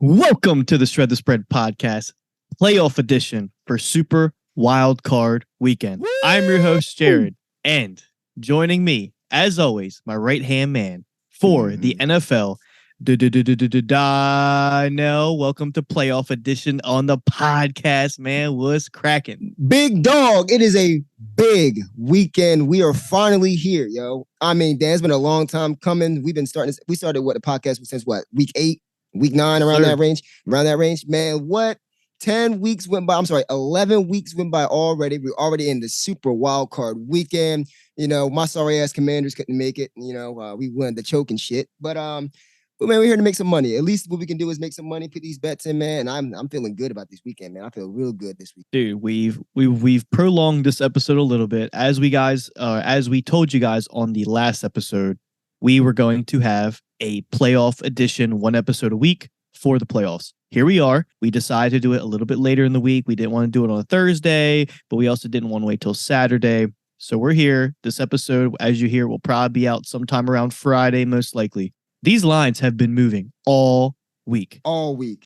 Welcome to the Shred the Spread podcast, playoff edition for Super Wildcard Weekend. Woo! I'm your host, Jared, and joining me, as always, my right-hand man for the NFL, Dynell. Welcome to playoff edition on the podcast, man. What's cracking? Big dog, it is a big weekend. We are finally here, yo. I mean, Dan, it's been a long time coming. We started the podcast since week 8? Week 9, around that range, man. What? 10 weeks went by. I'm sorry, 11 weeks went by already. We're already in the Super Wild Card Weekend. You know, my sorry ass Commanders couldn't make it. You know, we won the choke and shit. But man, we're here to make some money. At least what we can do is make some money, put these bets in, man. And I'm feeling good about this weekend, man. I feel real good this week. Dude, we've prolonged this episode a little bit. As we told you guys on the last episode, we were going to have a playoff edition, 1 episode a week for the playoffs. Here we are. We decided to do it a little bit later in the week. We didn't want to do it on a Thursday, but we also didn't want to wait till Saturday. So we're here. This episode, as you hear, will probably be out sometime around Friday, most likely. These lines have been moving all week.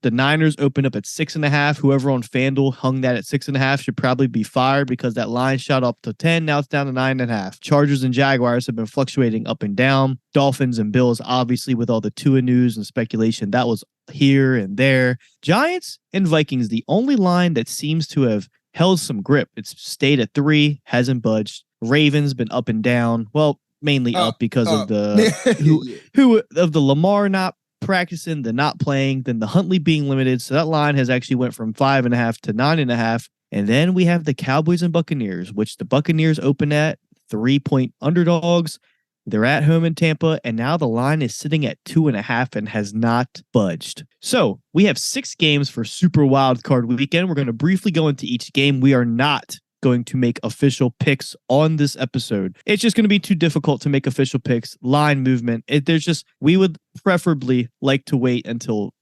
The Niners opened up at 6.5. Whoever on FanDuel hung that at 6.5 should probably be fired because that line shot up to 10. Now it's down to 9.5. Chargers and Jaguars have been fluctuating up and down. Dolphins and Bills, obviously, with all the Tua news and speculation, that was here and there. Giants and Vikings, the only line that seems to have held some grip. It's stayed at 3, hasn't budged. Ravens been up and down. Well, mainly up because of the Lamar not practicing, the not playing, then the Huntley being limited. So that line has actually went from 5.5 to 9.5. And then we have the Cowboys and Buccaneers, which the Buccaneers open at 3-point underdogs. They're at home in Tampa, and now the line is sitting at 2.5 and has not budged. So we have 6 games for Super Wild Card Weekend. We're going to briefly go into each game. We are not going to make official picks on this episode. It's just going to be too difficult to make official picks. Line movement. We would preferably like to wait until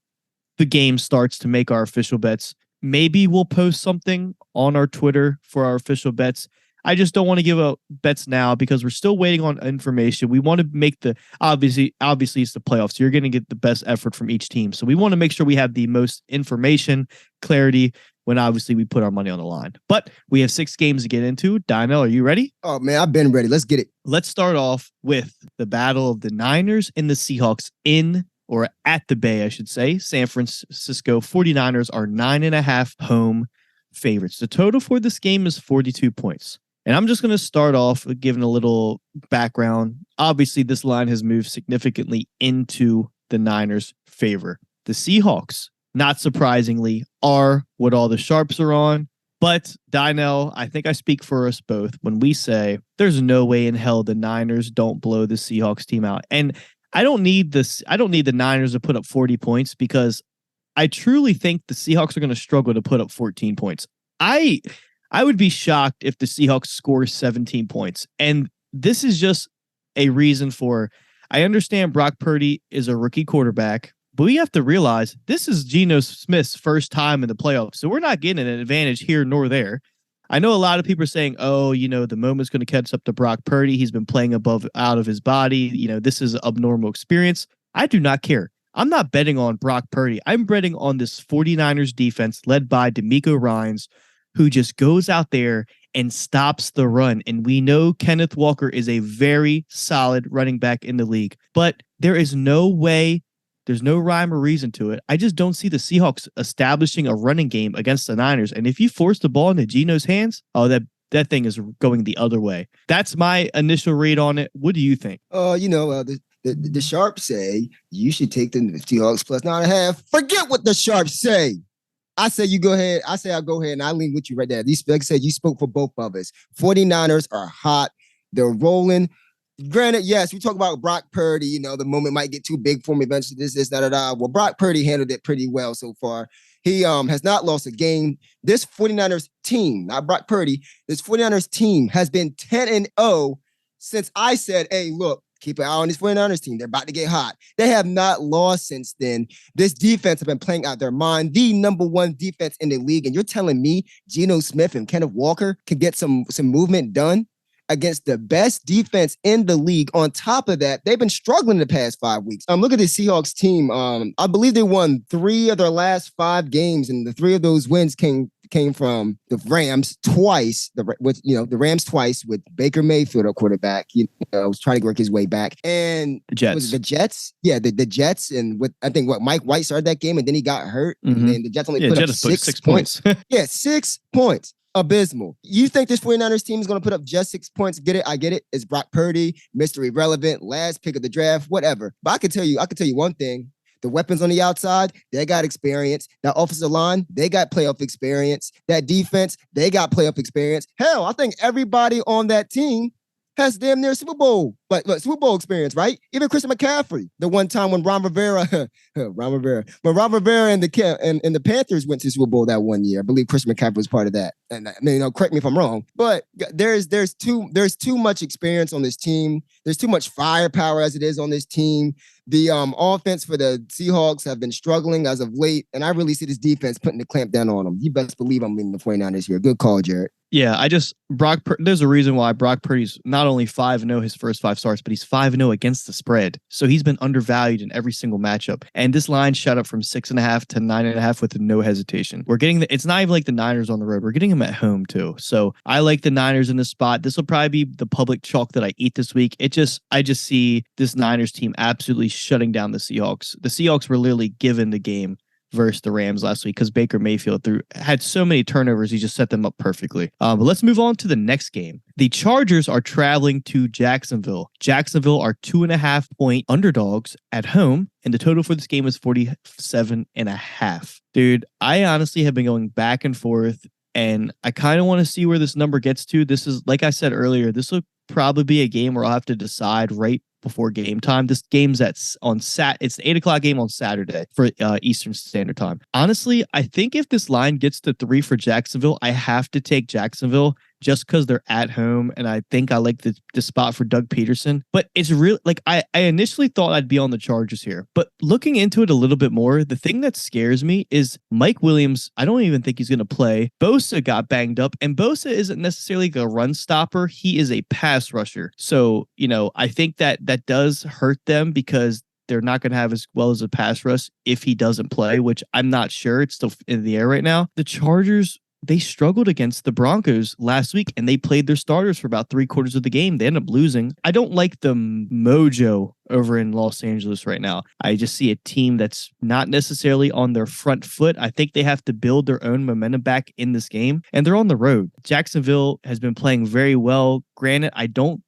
the game starts to make our official bets. Maybe we'll post something on our Twitter for our official bets. I just don't want to give out bets now because we're still waiting on information. We want to make obviously it's the playoffs. So you're going to get the best effort from each team. So we want to make sure we have the most information, clarity, when obviously we put our money on the line. But we have 6 games to get into. Dynell, are you ready? Oh, man, I've been ready. Let's get it. Let's start off with the battle of the Niners and the Seahawks or at the Bay, I should say. San Francisco 49ers are 9.5 home favorites. The total for this game is 42 points. And I'm just going to start off with giving a little background. Obviously, this line has moved significantly into the Niners' favor. The Seahawks, not surprisingly, are what all the sharps are on. But Dynell, I think I speak for us both when we say there's no way in hell the Niners don't blow the Seahawks team out. And I don't need the Niners to put up 40 points because I truly think the Seahawks are going to struggle to put up 14 points. I would be shocked if the Seahawks score 17 points. And this is just a reason I understand Brock Purdy is a rookie quarterback, but we have to realize this is Geno Smith's first time in the playoffs. So we're not getting an advantage here nor there. I know a lot of people are saying, the moment's going to catch up to Brock Purdy. He's been playing out of his body. This is an abnormal experience. I do not care. I'm not betting on Brock Purdy. I'm betting on this 49ers defense led by DeMeco Ryans, who just goes out there and stops the run. And we know Kenneth Walker is a very solid running back in the league, but there is no way, there's no rhyme or reason to it. I just don't see the Seahawks establishing a running game against the Niners. And if you force the ball into Geno's hands, that thing is going the other way. That's my initial read on it. What do you think? The sharps say you should take the Seahawks plus 9.5. Forget what the sharps say. I say you go ahead. I say I'll go ahead and I lean with you right there. Like I said, you spoke for both of us. 49ers are hot. They're rolling. Granted, yes, we talk about Brock Purdy. The moment might get too big for him eventually. This. Well, Brock Purdy handled it pretty well so far. He has not lost a game. This 49ers team, not Brock Purdy, this 49ers team has been 10-0 since I said, hey, look, keep an eye on this 49ers team. They're about to get hot. They have not lost since then. This defense have been playing out their mind. The number 1 defense in the league. And you're telling me Geno Smith and Kenneth Walker can get some movement done against the best defense in the league. On top of that, they've been struggling the past 5 weeks. Look at the Seahawks team. I believe they won 3 of their last 5 games, and the 3 of those wins came from the Rams twice. The Rams twice with Baker Mayfield at quarterback. Was trying to work his way back, and the Jets. Was it the Jets? Yeah, the Jets, and Mike White started that game, and then he got hurt, and then the Jets only put up 6 points. Yeah, 6 points. Abysmal. You think this 49ers team is going to put up just 6 points? Get it? I get it. It's Brock Purdy, Mr. Irrelevant, last pick of the draft, whatever. But I can tell you one thing. The weapons on the outside, they got experience. That offensive line, they got playoff experience. That defense, they got playoff experience. Hell, I think everybody on that team has damn near Super Bowl experience, right? Even Christian McCaffrey, the one time when Ron Rivera and the Panthers went to Super Bowl that one year. I believe Christian McCaffrey was part of that. And correct me if I'm wrong, but there's too much experience on this team. There's too much firepower as it is on this team. The offense for the Seahawks have been struggling as of late, and I really see this defense putting the clamp down on them. You best believe I'm leading the 49ers here. Good call, Jared. Yeah, there's a reason why Brock Purdy's not only 5-0 his first 5 starts, but he's 5-0 against the spread. So he's been undervalued in every single matchup. And this line shot up from 6.5 to 9.5 with no hesitation. It's not even like the Niners on the road. We're getting them at home too. So I like the Niners in this spot. This will probably be the public chalk that I eat this week. I just see this Niners team absolutely shutting down the Seahawks. The Seahawks were literally given the game versus the Rams last week because Baker Mayfield had so many turnovers. He just set them up perfectly. But let's move on to the next game. The Chargers are traveling to Jacksonville. Jacksonville are 2.5-point underdogs at home, and the total for this game is 47.5. Dude, I honestly have been going back and forth, and I kind of want to see where this number gets to. This is, like I said earlier, this will probably be a game where I'll have to decide right before game time. This game's it's the 8 o'clock game on Saturday for Eastern Standard Time. Honestly, I think if this line gets to 3 for Jacksonville, I have to take Jacksonville just because they're at home, and I think I like the spot for Doug Peterson. But it's real. Like I initially thought I'd be on the Chargers here, but looking into it a little bit more, the thing that scares me is Mike Williams. I don't even think he's going to play. Bosa got banged up, and Bosa isn't necessarily a run stopper. He is a pass rusher. So, I think that does hurt them because they're not going to have as well as a pass rush if he doesn't play, which I'm not sure. It's still in the air right now. The Chargers, they struggled against the Broncos last week, and they played their starters for about 3/4 of the game. They ended up losing. I don't like the mojo over in Los Angeles right now. I just see a team that's not necessarily on their front foot. I think they have to build their own momentum back in this game, and they're on the road. Jacksonville has been playing very well. Granted, I don't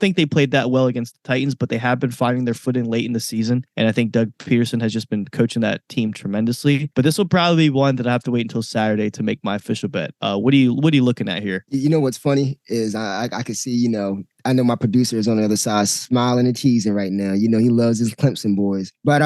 think they played that well against the Titans, but they have been finding their footing late in the season. And I think Doug Peterson has just been coaching that team tremendously. But this will probably be one that I have to wait until Saturday to make my official bet. What are you looking at here? What's funny is I can see, I know my producer is on the other side smiling and teasing right now. He loves his Clemson boys. But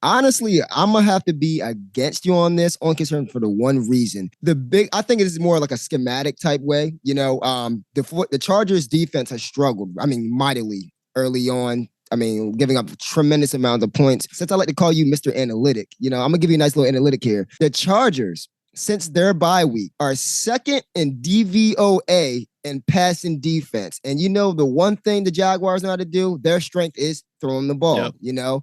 honestly, I'm going to have to be against you on this, on concern for the one reason. I think it is more like a schematic type way. The Chargers defense has struggled, mightily early on. Giving up tremendous amount of points. Since I like to call you Mr. Analytic, I'm going to give you a nice little analytic here. The Chargers, since their bye week, are second in DVOA in passing defense. And the one thing the Jaguars know how to do, their strength is throwing the ball,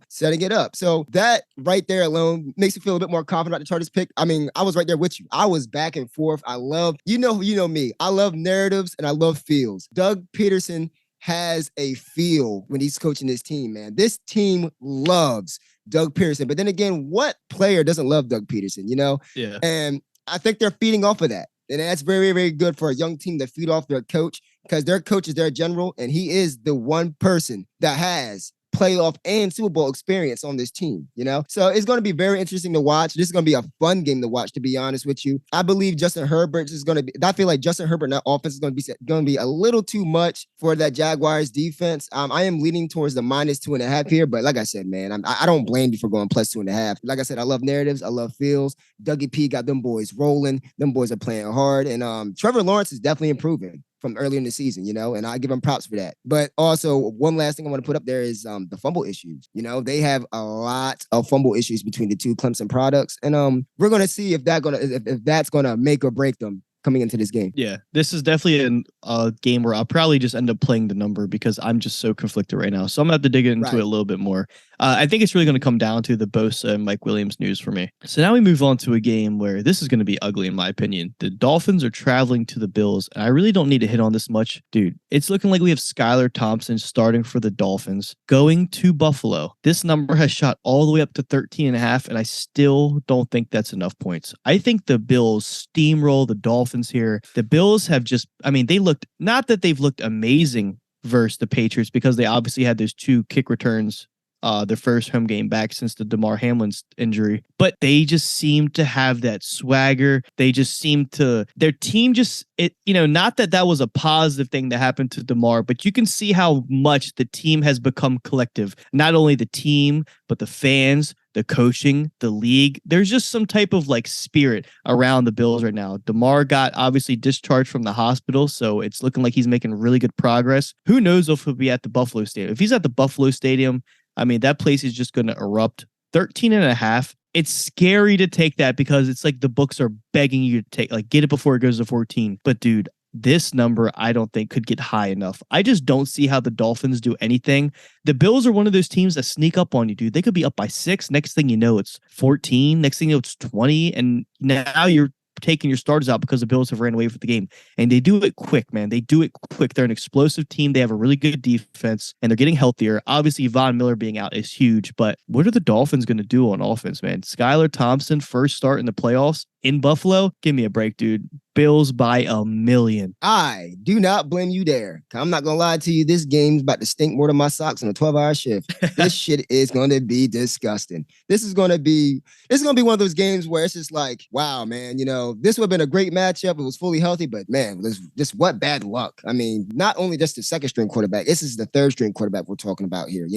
setting it up. So that right there alone makes me feel a bit more confident about the Chargers pick. I was right there with you. I was back and forth. I love, me. I love narratives and I love feels. Doug Peterson has a feel when he's coaching this team, man. This team loves Doug Peterson. But then again, what player doesn't love Doug Peterson, Yeah. And I think they're feeding off of that. And that's very, very good for a young team to feed off their coach, because their coach is their general, and he is the one person that has playoff and Super Bowl experience on this team, So it's going to be very interesting to watch. This is going to be a fun game to watch, to be honest with you. I believe Justin Herbert is going to be, I feel like Justin Herbert and that offense is going to be a little too much for that Jaguars defense. I am leaning towards the -2.5 here, but like I said, man, I don't blame you for going +2.5. Like I said, I love narratives. I love feels. Dougie P got them boys rolling. Them boys are playing hard. And Trevor Lawrence is definitely improving from earlier in the season, and I give them props for that. But also, one last thing I want to put up there is the fumble issues. They have a lot of fumble issues between the two Clemson products, and we're gonna see if that's gonna make or break them coming into this game. Yeah, this is definitely a game where I'll probably just end up playing the number because I'm just so conflicted right now. So I'm going to have to dig into it a little bit more. I think it's really going to come down to the Bosa and Mike Williams news for me. So now we move on to a game where this is going to be ugly, in my opinion. The Dolphins are traveling to the Bills, and I really don't need to hit on this much. Dude, it's looking like we have Skylar Thompson starting for the Dolphins, going to Buffalo. This number has shot all the way up to 13.5, and I still don't think that's enough points. I think the Bills steamroll the Dolphins here. The Bills have just, I mean, they looked, not that they've looked amazing versus the Patriots because they obviously had those 2 kick returns their first home game back since the Damar Hamlin's injury, but they just seem to have that swagger. They just seem to, their team just, not that was a positive thing that happened to Damar, but you can see how much the team has become collective. Not only the team, but the fans, the coaching, the league. There's just some type of like spirit around the Bills right now. Damar got obviously discharged from the hospital, so it's looking like he's making really good progress. Who knows if he'll be at the Buffalo Stadium? If he's at the Buffalo Stadium, I mean, that place is just going to erupt. 13.5. It's scary to take that because it's like the books are begging you to take, like, get it before it goes to 14. But dude, this number, I don't think could get high enough. I just don't see how the Dolphins do anything. The Bills are one of those teams that sneak up on you, dude. They could be up by 6. Next thing you know, it's 14. Next thing you know, it's 20. And now you're taking your starters out because the Bills have ran away with the game. And they do it quick, man. They do it quick. They're an explosive team. They have a really good defense, and they're getting healthier. Obviously, Von Miller being out is huge, but what are the Dolphins going to do on offense, man? Skylar Thompson, first start in the playoffs in Buffalo? Give me a break, dude. Bills by 1,000,000. I do not blame you there. I'm not going to lie to you. This game's about to stink more than my socks on a 12-hour shift. This shit is going to be disgusting. This is going to be one of those games where it's just like, wow, man, this would have been a great matchup. It was fully healthy, but man, just what bad luck. I mean, not only just the second string quarterback, this is the third string quarterback we're talking about here,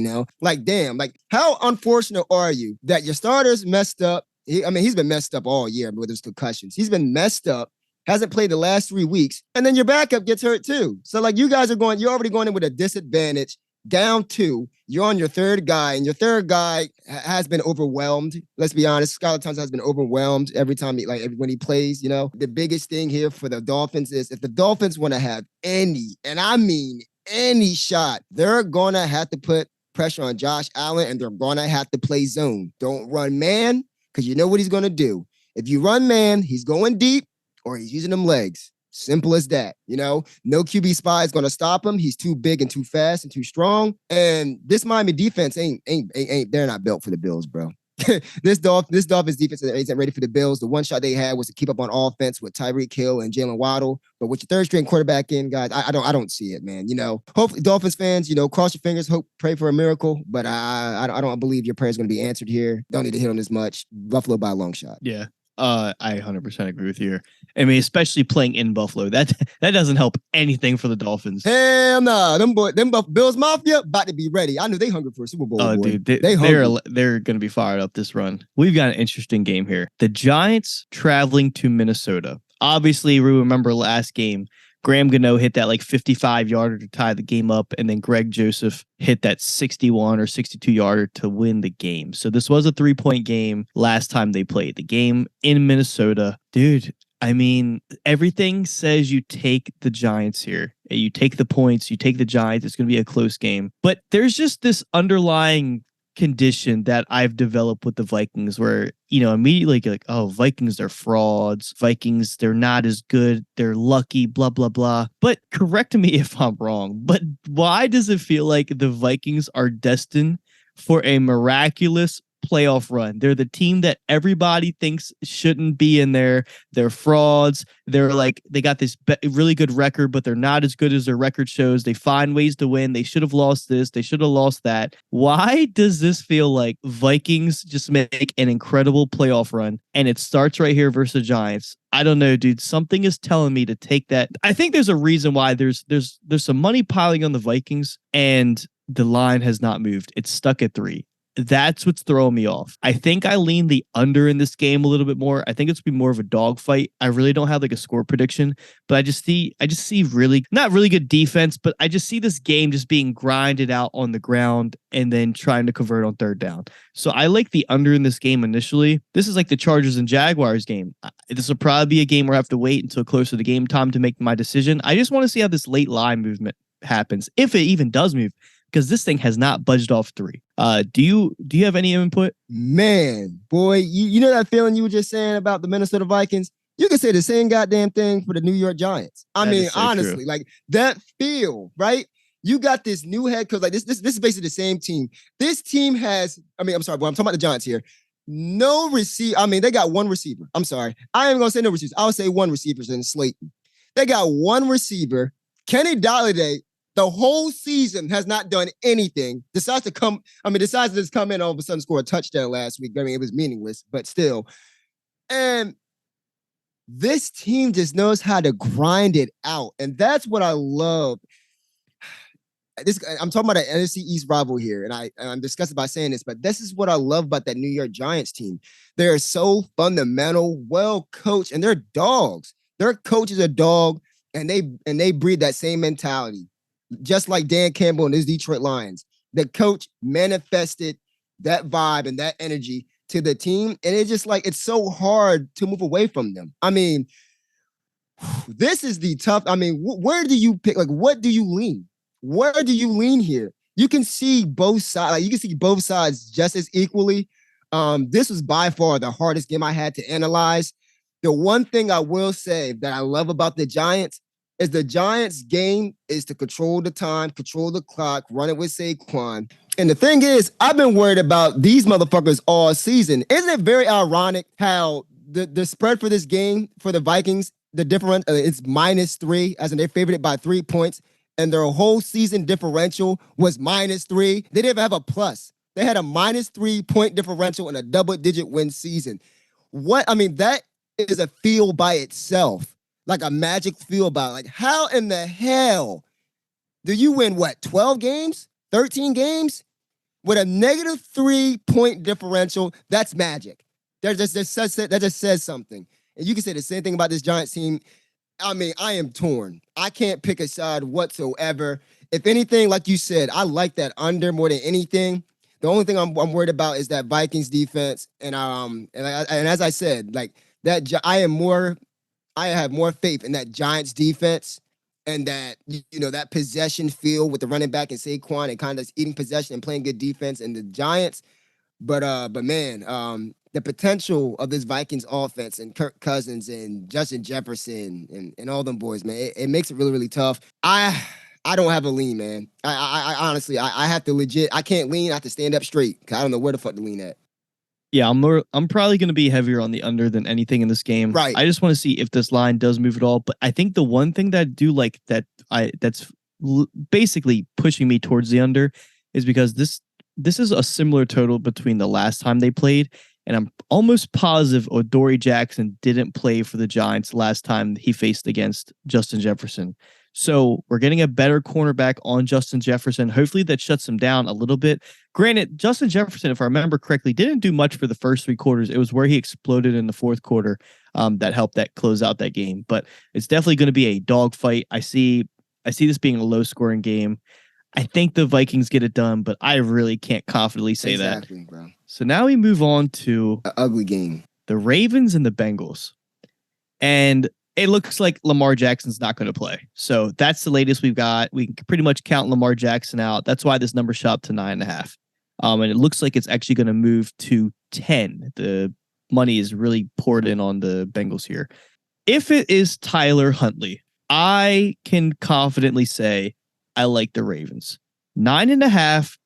Like, damn, like how unfortunate are you that your starters messed up? He's been messed up all year with his concussions. He's been messed up. Hasn't played the last 3 weeks, and then your backup gets hurt too. So like you're already going in with a disadvantage, down 2. You're on your third guy, and your third guy has been overwhelmed. Let's be honest, Skylar Thompson has been overwhelmed every time when he plays. The biggest thing here for the Dolphins is if the Dolphins want to have any, and I mean any shot, they're gonna have to put pressure on Josh Allen, and they're gonna have to play zone. Don't run man, because you know what he's gonna do. If you run man, he's going deep, or he's using them legs. Simple as that. No QB spy is going to stop him. He's too big and too fast and too strong. And this Miami defense ain't they're not built for the Bills, bro. This Dolphins defense isn't ready for the Bills. The one shot they had was to keep up on offense with Tyreek Hill and Jalen Waddle. But with your third string quarterback in, guys, I don't see it, man. Hopefully Dolphins fans, cross your fingers, pray for a miracle. But I don't believe your prayer is going to be answered here. Don't need to hit on this much. Buffalo by a long shot. Yeah. I 100% agree with you. I mean, especially playing in Buffalo, that doesn't help anything for the Dolphins. Hell nah, them Bills Mafia about to be ready. I knew they hungry for a Super Bowl. Oh, boy. dude, they're going to be fired up this run. We've got an interesting game here. The Giants traveling to Minnesota. Obviously, we remember last game. Graham Gano hit that like 55-yarder to tie the game up, and then Greg Joseph hit that 61 or 62-yarder to win the game. So this was a 3-point game last time they played. The game in Minnesota. Dude, I mean, everything says you take the Giants here. You take the points, you take the Giants. It's going to be a close game. But there's just this underlying condition that I've developed with the Vikings where, immediately like, oh, Vikings, they're frauds. Vikings, they're not as good. They're lucky, blah, blah, blah. But correct me if I'm wrong. But why does it feel like the Vikings are destined for a miraculous playoff run? They're the team that everybody thinks shouldn't be in there. They're frauds. They're like, they got this really good record, but they're not as good as their record shows. They find ways to win. They should have lost this. They should have lost that. Why does this feel like Vikings just make an incredible playoff run? And it starts right here versus the Giants. I don't know, dude. Something is telling me to take that. I think there's a reason why there's some money piling on the Vikings, and the line has not moved. It's stuck at 3. That's what's throwing me off. I think I lean the under in this game a little bit more. I think it's be more of a dogfight. I really don't have like a score prediction, but I just see really not really good defense, but I just see this game just being grinded out on the ground and then trying to convert on third down. So I like the under in this game initially. This is like the Chargers and Jaguars game. This will probably be a game where I have to wait until closer to game time to make my decision. I just want to see how this late line movement happens, if it even does move, because this thing has not budged off 3. Do you have any input? Man, boy, you know that feeling you were just saying about the Minnesota Vikings? You can say the same goddamn thing for the New York Giants. I mean, honestly, like that feel, right? You got this new head coach. Like this is basically the same team. This team has, I'm sorry, boy, I'm talking about the Giants here. No receiver. I mean, they got one receiver. I'm sorry. I ain't gonna say no receivers. I'll say one receiver in Slayton. They got one receiver. Kenny Golladay, the whole season has not done anything. Decides to just come in all of a sudden score a touchdown last week. I mean, it was meaningless, but still. And this team just knows how to grind it out. And that's what I love. I'm talking about an NFC East rival here, and I'm disgusted by saying this, but this is what I love about that New York Giants team. They're so fundamental, well coached, and they're dogs. Their coach is a dog, and they breed that same mentality. Just like Dan Campbell and his Detroit Lions, the coach manifested that vibe and that energy to the team. And it's just like, it's so hard to move away from them. I mean, this is the tough. I mean, where do you pick? Like, what do you lean? Where do you lean here? You can see both sides. Like, you can see both sides just as equally. This was by far the hardest game I had to analyze. The one thing I will say that I love about the Giants is the Giants' game is to control the time, control the clock, run it with Saquon. And the thing is, I've been worried about these motherfuckers all season. Isn't it very ironic how the spread for this game for the Vikings, the difference, it's -3, as in they favored it by 3 points, and their whole season differential was -3. They didn't even have a plus. They had a -3 point differential in a double-digit win season. That is a feel by itself. Like a magic feel about it. Like, how in the hell do you win 12 games, 13 games with a -3 point differential? That's magic. That just says something. And you can say the same thing about this Giants team. I mean, I am torn. I can't pick a side whatsoever. If anything, like you said, I like that under more than anything. The only thing I'm worried about is that Vikings defense. And as I said, like that, I have more faith in that Giants defense and that, that possession feel with the running back and Saquon and kind of eating possession and playing good defense and the Giants. But man, the potential of this Vikings offense and Kirk Cousins and Justin Jefferson and all them boys, man, it makes it really, really tough. I don't have a lean, man. I honestly, I have to I can't lean. I have to stand up straight because I don't know where the fuck to lean at. Yeah, I'm probably going to be heavier on the under than anything in this game. Right. I just want to see if this line does move at all. But I think the one thing that I do like that's basically pushing me towards the under is because this is a similar total between the last time they played, and I'm almost positive Odori Jackson didn't play for the Giants last time he faced against Justin Jefferson. So we're getting a better cornerback on Justin Jefferson. Hopefully that shuts him down a little bit. Granted, Justin Jefferson, if I remember correctly, didn't do much for the first 3 quarters. It was where he exploded in the 4th quarter that helped that close out that game. But it's definitely going to be a dogfight. I see this being a low-scoring game. I think the Vikings get it done, but I really can't confidently say that. Bro. So now we move on to an ugly game. The Ravens and the Bengals. And it looks like Lamar Jackson's not going to play. So that's the latest we've got. We can pretty much count Lamar Jackson out. That's why this number shot to 9.5. And it looks like it's actually going to move to 10. The money is really poured in on the Bengals here. If it is Tyler Huntley, I can confidently say I like the Ravens. 9.5,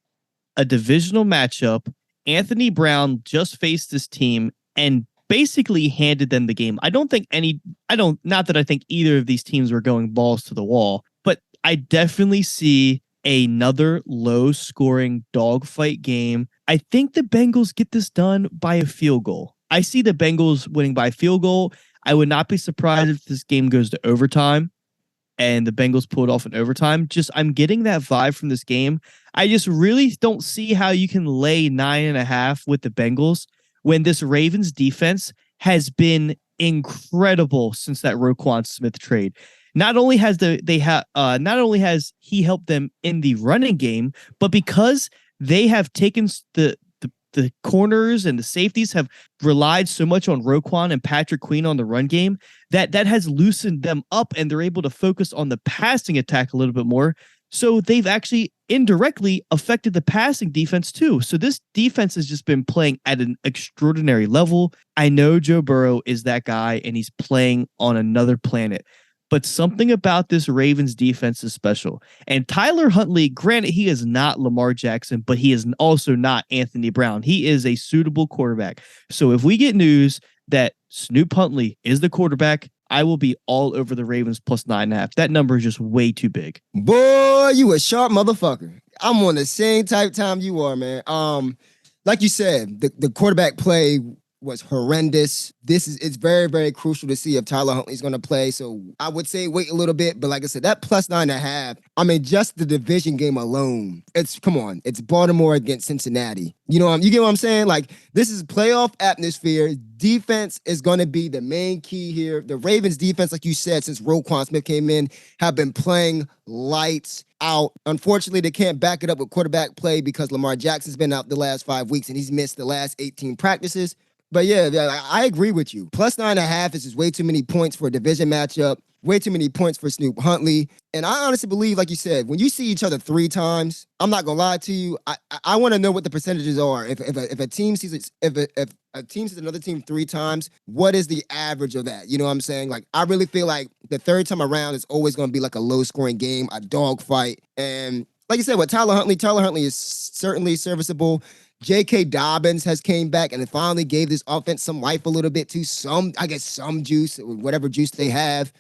a divisional matchup. Anthony Brown just faced this team and basically handed them the game. Not that I think either of these teams were going balls to the wall, but I definitely see another low-scoring dogfight game. I think the Bengals get this done by a field goal. I see the Bengals winning by field goal. I would not be surprised if this game goes to overtime. and the Bengals pulled off in overtime. I'm getting that vibe from this game. I just really don't see how you can lay 9.5 with the Bengals when this Ravens defense has been incredible since that Roquan Smith trade. Not only has he helped them in the running game, but because they have taken the corners and the safeties have relied so much on Roquan and Patrick Queen on the run game that has loosened them up, and they're able to focus on the passing attack a little bit more. So they've actually indirectly affected the passing defense too. So this defense has just been playing at an extraordinary level. I know Joe Burrow is that guy and he's playing on another planet, but something about this Ravens defense is special. And Tyler Huntley, granted, he is not Lamar Jackson, but he is also not Anthony Brown. He is a suitable quarterback. So if we get news that Snoop Huntley is the quarterback, I will be all over the Ravens plus 9.5. That number is just way too big. Boy, you a sharp motherfucker. I'm on the same type time you are, man. Like you said, the quarterback play was horrendous. It's very, very crucial to see if Tyler Huntley's going to play. So I would say wait a little bit. But like I said, that plus 9.5, I mean, just the division game alone, it's Baltimore against Cincinnati. You get what I'm saying? Like, this is playoff atmosphere. Defense is going to be the main key here. The Ravens defense, like you said, since Roquan Smith came in, have been playing lights out. Unfortunately, they can't back it up with quarterback play because Lamar Jackson's been out the last 5 weeks and he's missed the last 18 practices. But yeah, I agree with you. Plus 9.5 is just way too many points for a division matchup. Way too many points for Snoop Huntley. And I honestly believe, like you said, when you see each other 3 times, I'm not gonna lie to you. I want to know what the percentages are. If a team sees another team 3 times, what is the average of that? You know what I'm saying? Like, I really feel like the third time around is always gonna be like a low scoring game, a dogfight. And like you said, with Tyler Huntley is certainly serviceable. J.K. Dobbins has came back and it finally gave this offense some life a little bit too. Some juice, whatever juice they have.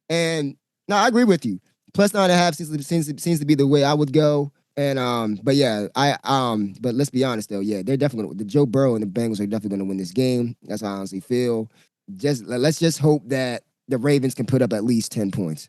And no, I agree with you. Plus 9.5 seems to be the way I would go. And but yeah, but let's be honest though, yeah, they're definitely the Joe Burrow and the Bengals are definitely gonna win this game. That's how I honestly feel. Let's just hope that the Ravens can put up at least 10 points.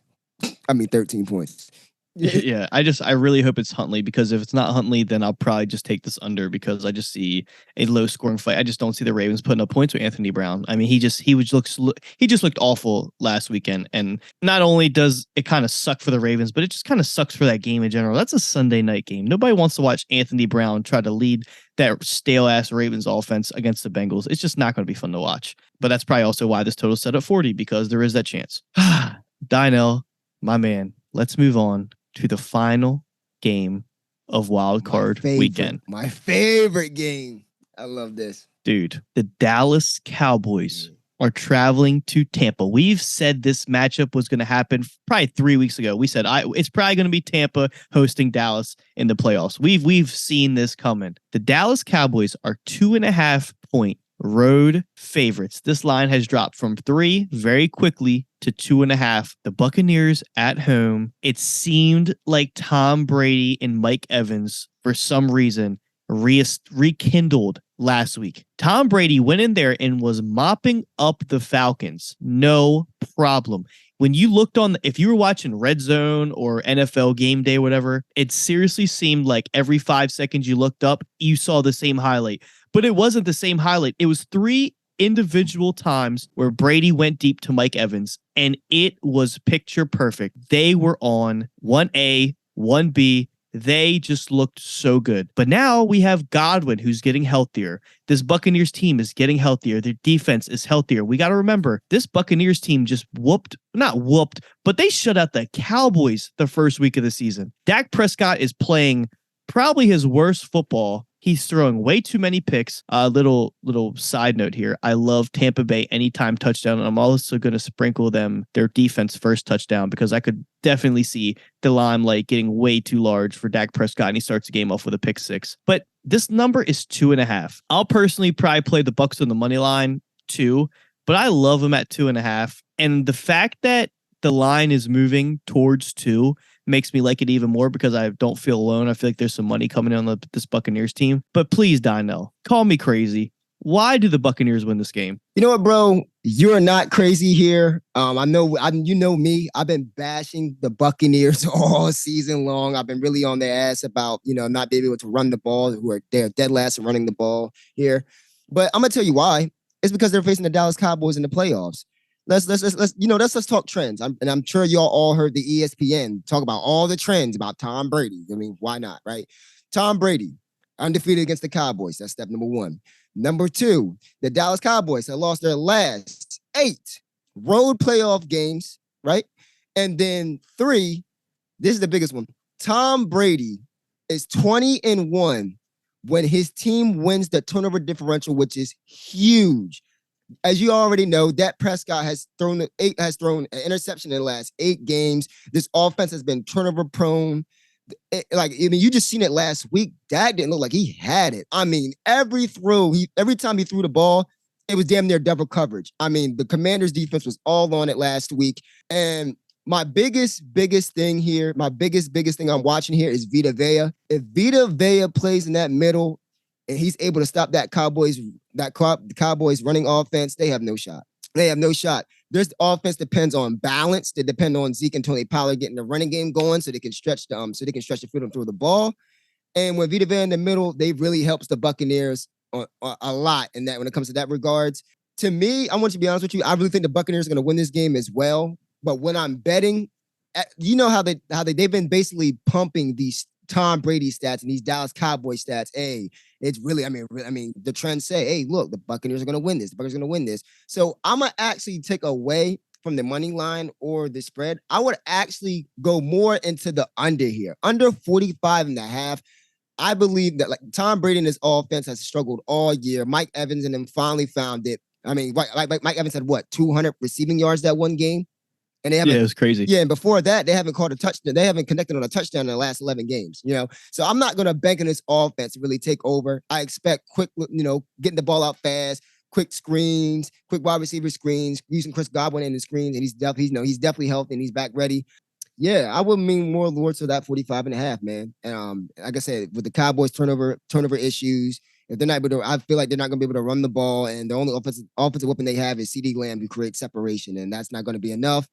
I mean 13 points. Yeah, I really hope it's Huntley, because if it's not Huntley, then I'll probably just take this under, because I just see a low scoring fight. I just don't see the Ravens putting up points with Anthony Brown. I mean, he just looked awful last weekend, and not only does it kind of suck for the Ravens, but it just kind of sucks for that game in general. That's a Sunday night game. Nobody wants to watch Anthony Brown try to lead that stale ass Ravens offense against the Bengals. It's just not going to be fun to watch. But that's probably also why this total set at 40, because there is that chance. Dynell, my man, let's move on to the final game of Wildcard weekend. My favorite game. I love this. Dude, the Dallas Cowboys are traveling to Tampa. We've said this matchup was going to happen probably 3 weeks ago. We said it's probably going to be Tampa hosting Dallas in the playoffs. We've seen this coming. The Dallas Cowboys are 2.5 point road favorites. This line has dropped from 3 very quickly to 2.5. The Buccaneers at home. It seemed like Tom Brady and Mike Evans, for some reason, rekindled last week. Tom Brady went in there and was mopping up the Falcons. No problem. When you looked if you were watching Red Zone or NFL Game Day, whatever, it seriously seemed like every 5 seconds you looked up, you saw the same highlight. But it wasn't the same highlight. It was 3 individual times where Brady went deep to Mike Evans, and it was picture perfect. They were on 1A, 1B. They just looked so good. But now we have Godwin, who's getting healthier. This Buccaneers team is getting healthier. Their defense is healthier. We got to remember, this Buccaneers team just but they shut out the Cowboys the first week of the season. Dak Prescott is playing probably his worst football. He's throwing way too many picks. Little side note here. I love Tampa Bay anytime touchdown. And I'm also going to sprinkle their defense first touchdown, because I could definitely see the limelight getting way too large for Dak Prescott, and he starts the game off with a pick 6. But this number is 2.5. I'll personally probably play the Bucs on the money line too, but I love them at 2.5. And the fact that the line is moving towards 2 makes me like it even more, because I don't feel alone. I feel like there's some money coming in on this Buccaneers team. But please, Dynell, call me crazy. Why do the Buccaneers win this game? You know what, bro? You're not crazy here. I know. You know me. I've been bashing the Buccaneers all season long. I've been really on their ass about not being able to run the ball. They're dead last in running the ball here. But I'm gonna tell you why. It's because they're facing the Dallas Cowboys in the playoffs. Let's talk trends. I'm sure y'all all heard the ESPN talk about all the trends about Tom Brady. I mean, why not, right? Tom Brady undefeated against the Cowboys. That's step number one. Number two, the Dallas Cowboys have lost their last 8 road playoff games, right? And then 3, this is the biggest one. Tom Brady is 20-1 when his team wins the turnover differential, which is huge. As you already know, Dak Prescott has thrown an interception in the last 8 games. This offense has been turnover prone. You just seen it last week. Dak didn't look like he had it. I mean, every time he threw the ball, it was damn near double coverage. I mean, the Commanders' defense was all on it last week. And my biggest thing here, my biggest thing I'm watching here is Vita Vea. If Vita Vea plays in that middle and he's able to stop that Cowboys running offense, they have no shot. They have no shot. This offense depends on balance. They depend on Zeke and Tony Pollard getting the running game going so they can stretch the field and throw the ball. And when Vita Vea in the middle, they really helps the Buccaneers a lot in that when it comes to that regards. To me, I want you to be honest with you. I really think the Buccaneers are going to win this game as well. But when I'm betting, you know how they've been basically pumping these Tom Brady stats and these Dallas Cowboys stats. Hey, it's really, I mean, the trends say, hey, look, the Buccaneers are going to win this. The Buccaneers are going to win this. So I'm going to actually take away from the money line or the spread. I would actually go more into the under here. Under 45.5. I believe that Tom Brady and his offense has struggled all year. Mike Evans and them finally found it. I mean, like Mike Evans had 200 receiving yards that one game. And they haven't, it was crazy. Yeah, and before that, they haven't caught a touchdown. They haven't connected on a touchdown in the last 11 games, So I'm not going to bank on this offense to really take over. I expect quick, getting the ball out fast, quick screens, quick wide receiver screens, using Chris Godwin in the screens, and he's definitely healthy and he's back ready. Yeah, I would mean more towards to that 45.5, man. And like I said, with the Cowboys turnover issues, if they're not able to, I feel like they're not going to be able to run the ball, and the only offensive weapon they have is CeeDee Lamb to create separation, and that's not going to be enough.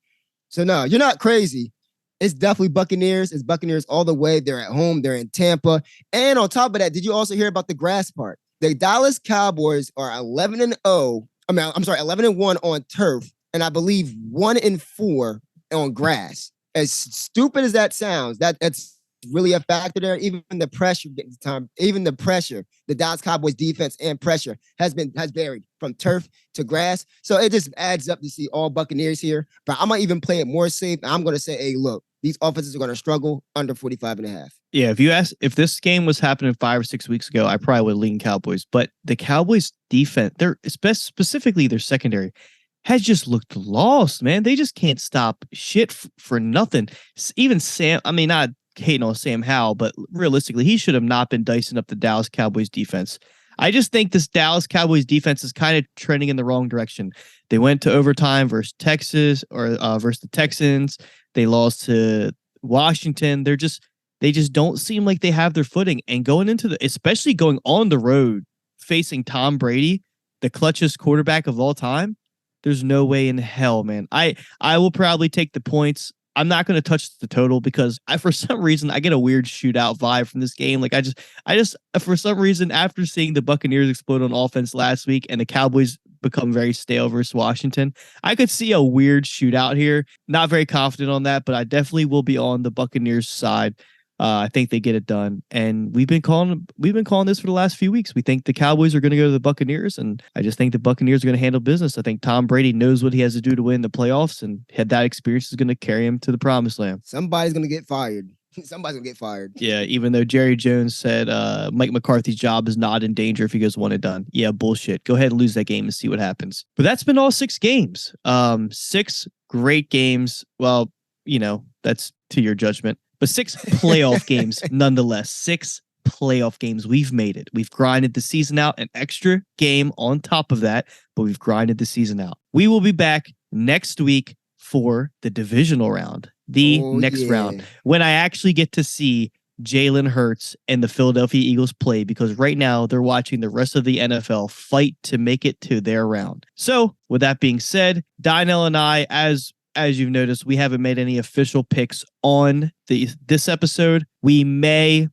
So no, you're not crazy. It's definitely Buccaneers. It's Buccaneers all the way. They're at home. They're in Tampa. And on top of that, did you also hear about the grass part? The Dallas Cowboys are 11-0. 11-1 on turf, and I believe 1-4 on grass. As stupid as that sounds, that's really a factor there. Even the pressure getting time, the Dallas Cowboys defense and pressure has varied from turf to grass. So it just adds up to see all Buccaneers here. But I might even play it more safe. I'm going to say, hey, look, these offenses are going to struggle under 45.5. Yeah, if this game was happening 5 or 6 weeks ago, I probably would lean Cowboys. But the Cowboys defense, specifically their secondary, has just looked lost, man. They just can't stop shit for nothing. Even Sam, I mean, not hating on Sam Howell, but realistically, he should have not been dicing up the Dallas Cowboys defense. I just think this Dallas Cowboys defense is kind of trending in the wrong direction. They went to overtime versus Texas or versus the Texans. They lost to Washington. They just don't seem like they have their footing. And especially going on the road facing Tom Brady, the clutchest quarterback of all time, there's no way in hell, man. I will probably take the points. I'm not going to touch the total because for some reason I get a weird shootout vibe from this game. Like I just for some reason, after seeing the Buccaneers explode on offense last week and the Cowboys become very stale versus Washington, I could see a weird shootout here. Not very confident on that, but I definitely will be on the Buccaneers side. I think they get it done, and we've been calling this for the last few weeks. We think the Cowboys are going to go to the Buccaneers, and I just think the Buccaneers are going to handle business. I think Tom Brady knows what he has to do to win the playoffs, and that experience is going to carry him to the promised land. Somebody's going to get fired. Somebody's going to get fired. Yeah, even though Jerry Jones said Mike McCarthy's job is not in danger if he goes 1-done. Yeah, bullshit. Go ahead and lose that game and see what happens. But that's been all 6 games. 6 great games. Well, that's to your judgment. But 6 playoff games, nonetheless. 6 playoff games. We've made it. We've grinded the season out, an extra game on top of that, but we've grinded the season out. We will be back next week for the divisional round, the next round, when I actually get to see Jalen Hurts and the Philadelphia Eagles play, because right now they're watching the rest of the NFL fight to make it to their round. So with that being said, Dynell and I, as you've noticed, we haven't made any official picks on this episode. We may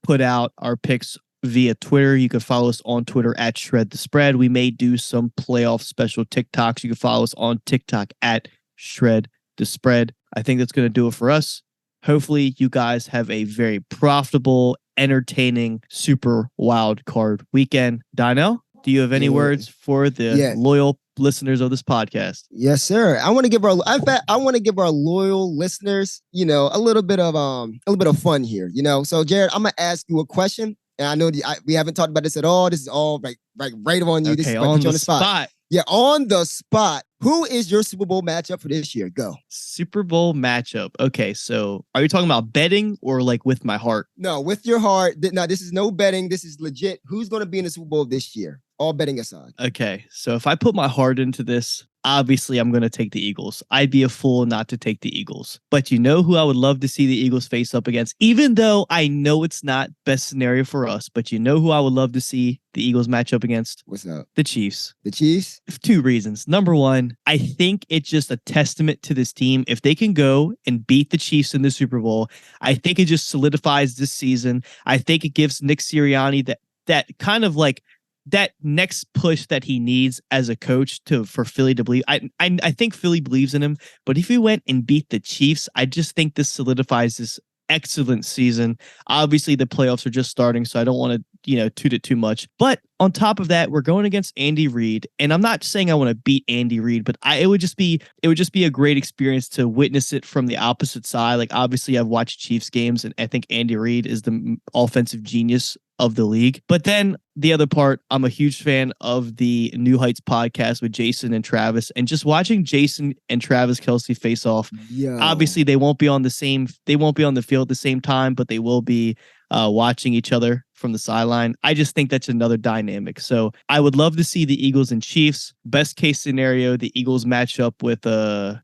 put out our picks via Twitter. You can follow us on Twitter at Shred the Spread. We may do some playoff special TikToks. You can follow us on TikTok at Shred the Spread. I think that's going to do it for us. Hopefully you guys have a very profitable, entertaining, super wild card weekend. Dynell, do you have any words for the loyal listeners of this podcast? Yes, sir. I want to give our loyal listeners, a little bit of fun here, So Jared, I'm gonna ask you a question, and I know we haven't talked about this at all. This is all right on you. Okay, this is on the spot. Yeah, on the spot. Who is your Super Bowl matchup for this year? Go. Super Bowl matchup. Okay, so are you talking about betting or like with my heart? No, with your heart. No, this is no betting. This is legit. Who's going to be in the Super Bowl this year? All betting aside. Okay, so if I put my heart into this, obviously I'm going to take the Eagles. I'd be a fool not to take the Eagles. But you know who I would love to see the Eagles face up against, even though I know it's not best scenario for us, but you know who I would love to see the Eagles match up against? What's up? The Chiefs. The Chiefs? Two reasons. Number one, I think it's just a testament to this team. If they can go and beat the Chiefs in the Super Bowl, I think it just solidifies this season. I think it gives Nick Sirianni that kind of like that next push that he needs as a coach for Philly to believe. I think Philly believes in him, but if he went and beat the Chiefs, I just think this solidifies this excellent season. Obviously, the playoffs are just starting, so I don't want to toot it too much. But on top of that, we're going against Andy Reid, and I'm not saying I want to beat Andy Reid, but it would just be a great experience to witness it from the opposite side. Like, obviously, I've watched Chiefs games, and I think Andy Reid is the offensive genius of the league. But then the other part, I'm a huge fan of the New Heights podcast with Jason and Travis, and just watching Jason and Travis Kelce face off. Yeah. Obviously, they won't be on the field at the same time, but they will be watching each other from the sideline. I just think that's another dynamic. So I would love to see the Eagles and Chiefs. Best case scenario, the Eagles match up with some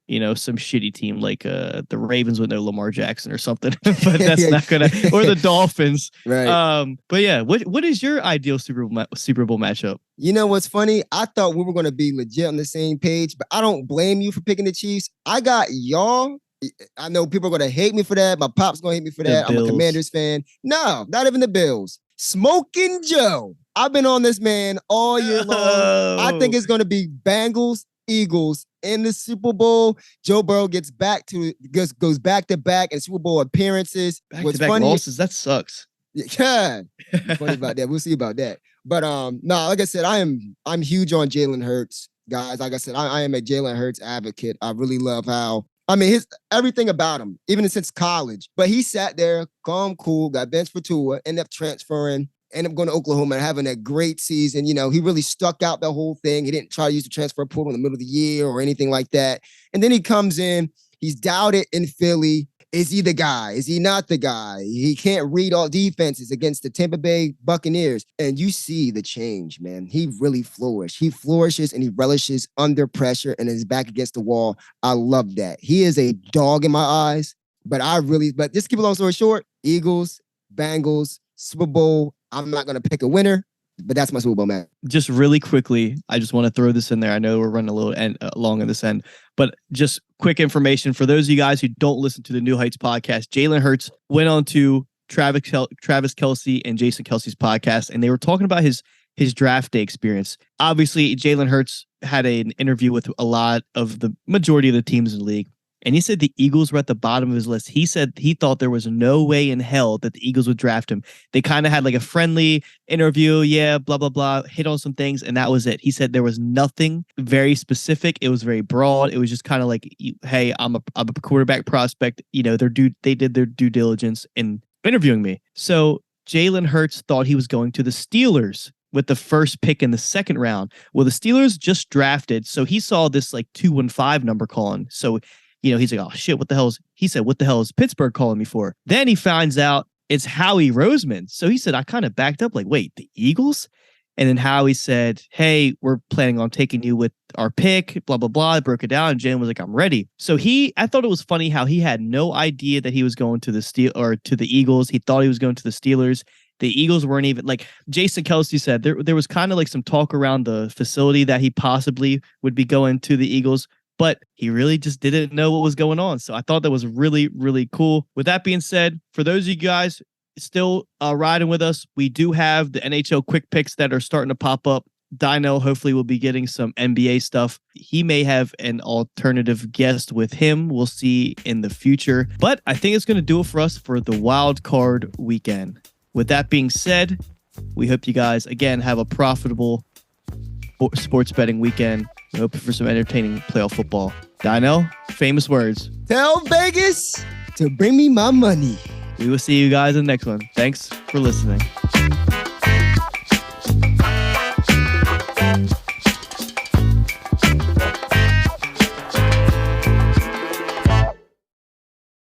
shitty team like the Ravens with no Lamar Jackson or something. But that's not gonna, or the Dolphins. Right. But yeah, what is your ideal Super Bowl matchup? You know what's funny? I thought we were gonna be legit on the same page, but I don't blame you for picking the Chiefs. I got y'all. I know people are going to hate me for that. My pop's going to hate me for that. I'm a Commanders fan. No, not even the Bills. Smoking Joe. I've been on this man all year long. I think it's going to be Bengals, Eagles in the Super Bowl. Joe Burrow goes back to back in Super Bowl appearances. What's funny losses, that sucks. Yeah. Funny about that. We'll see about that. But like I said, I'm huge on Jalen Hurts, guys. Like I said, I am a Jalen Hurts advocate. I really love how his everything about him, even since college. But he sat there, calm, cool, got benched for Tua, ended up transferring, ended up going to Oklahoma and having a great season. He really stuck out the whole thing. He didn't try to use the transfer portal in the middle of the year or anything like that. And then he comes in, he's doubted in Philly. Is he the guy? Is he not the guy? He can't read all defenses against the Tampa Bay Buccaneers. And you see the change, man. He really flourished. He flourishes and he relishes under pressure and is back against the wall. I love that. He is a dog in my eyes. But just keep a long story short, Eagles, Bengals, Super Bowl. I'm not going to pick a winner, but that's my Super Bowl match. Just really quickly, I just want to throw this in there. I know we're running a little long on this end, but just quick information for those of you guys who don't listen to the New Heights podcast. Jalen Hurts went on to Travis Kelce and Jason Kelce's podcast, and they were talking about his draft day experience. Obviously, Jalen Hurts had an interview with a lot of the majority of the teams in the league. And he said the Eagles were at the bottom of his list. He said he thought there was no way in hell that the Eagles would draft him. They kind of had like a friendly interview. Yeah, blah, blah, blah. Hit on some things. And that was it. He said there was nothing very specific. It was very broad. It was just kind of like, hey, I'm a quarterback prospect. They did their due diligence in interviewing me. So Jalen Hurts thought he was going to the Steelers with the first pick in the second round. Well, the Steelers just drafted. So he saw this like 215 number calling. So he's like, oh shit, what the hell is Pittsburgh calling me for? Then he finds out it's Howie Roseman. So he said, I kind of backed up like, wait, the Eagles? And then Howie said, hey, we're planning on taking you with our pick, blah, blah, blah. I broke it down. And Jalen was like, I'm ready. So I thought it was funny how he had no idea that he was going to the Eagles. He thought he was going to the Steelers. The Eagles weren't even like Jason Kelsey said, there was kind of like some talk around the facility that he possibly would be going to the Eagles, but he really just didn't know what was going on. So I thought that was really, really cool. With that being said, for those of you guys still riding with us, we do have the NHL quick picks that are starting to pop up. Dynell hopefully will be getting some NBA stuff. He may have an alternative guest with him. We'll see in the future. But I think it's going to do it for us for the wild card weekend. With that being said, we hope you guys, again, have a profitable sports betting weekend. We hope for some entertaining playoff football. Dynell, famous words. Tell Vegas to bring me my money. We will see you guys in the next one. Thanks for listening.